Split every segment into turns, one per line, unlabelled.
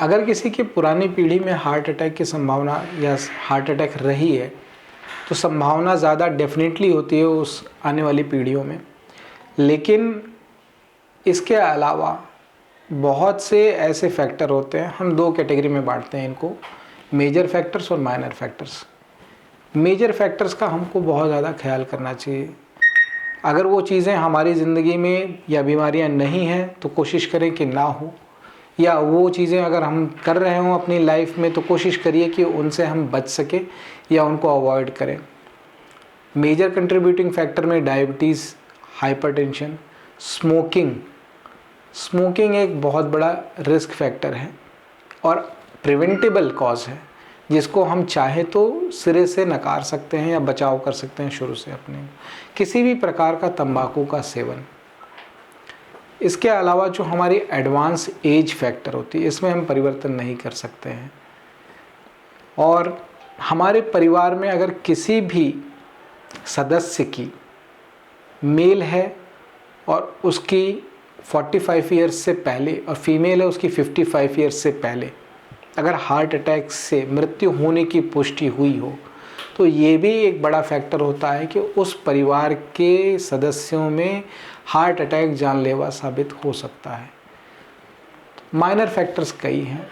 अगर किसी की पुरानी पीढ़ी में हार्ट अटैक की संभावना या हार्ट अटैक रही है तो संभावना ज़्यादा डेफिनेटली होती है उस आने वाली पीढ़ियों में। लेकिन इसके अलावा बहुत से ऐसे फैक्टर होते हैं, हम दो कैटेगरी में बांटते हैं इनको, मेजर फैक्टर्स और माइनर फैक्टर्स। मेजर फैक्टर्स का हमको बहुत ज़्यादा ख्याल करना चाहिए। अगर वो चीज़ें हमारी ज़िंदगी में या बीमारियां नहीं हैं तो कोशिश करें कि ना हो, या वो चीज़ें अगर हम कर रहे हों अपनी लाइफ में तो कोशिश करिए कि उनसे हम बच सके या उनको अवॉइड करें। मेजर कंट्रीब्यूटिंग फैक्टर में डायबिटीज़, हाइपरटेंशन, स्मोकिंग एक बहुत बड़ा रिस्क फैक्टर है और प्रिवेंटेबल कॉज है, जिसको हम चाहे तो सिरे से नकार सकते हैं या बचाव कर सकते हैं शुरू से अपने। किसी भी प्रकार का तंबाकू का सेवन। इसके अलावा जो हमारी एडवांस एज फैक्टर होती है, इसमें हम परिवर्तन नहीं कर सकते हैं। और हमारे परिवार में अगर किसी भी सदस्य की मेल है और उसकी 45 ईयर्स से पहले और फीमेल है उसकी 55 ईयर्स से पहले अगर हार्ट अटैक से मृत्यु होने की पुष्टि हुई हो तो ये भी एक बड़ा फैक्टर होता है कि उस परिवार के सदस्यों में हार्ट अटैक जानलेवा साबित हो सकता है। माइनर फैक्टर्स कई हैं।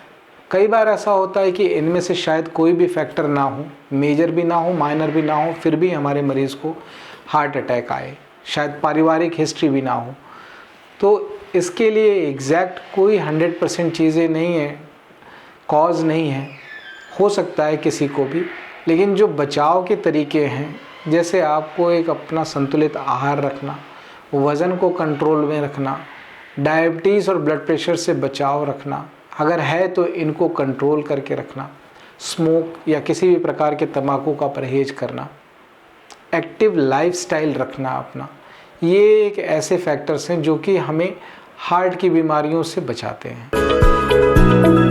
कई बार ऐसा होता है कि इनमें से शायद कोई भी फैक्टर ना हो, मेजर भी ना हो, माइनर भी ना हो, फिर भी हमारे मरीज़ को हार्ट अटैक आए, शायद पारिवारिक हिस्ट्री भी ना हो। तो इसके लिए एग्जैक्ट कोई 100% चीज़ें नहीं है, कॉज नहीं है, हो सकता है किसी को भी। लेकिन जो बचाव के तरीके हैं, जैसे आपको एक अपना संतुलित आहार रखना, वज़न को कंट्रोल में रखना, डायबिटीज़ और ब्लड प्रेशर से बचाव रखना, अगर है तो इनको कंट्रोल करके रखना, स्मोक या किसी भी प्रकार के तंबाकू का परहेज करना, एक्टिव लाइफस्टाइल रखना अपना, ये एक ऐसे फैक्टर्स हैं जो कि हमें हार्ट की बीमारियों से बचाते हैं।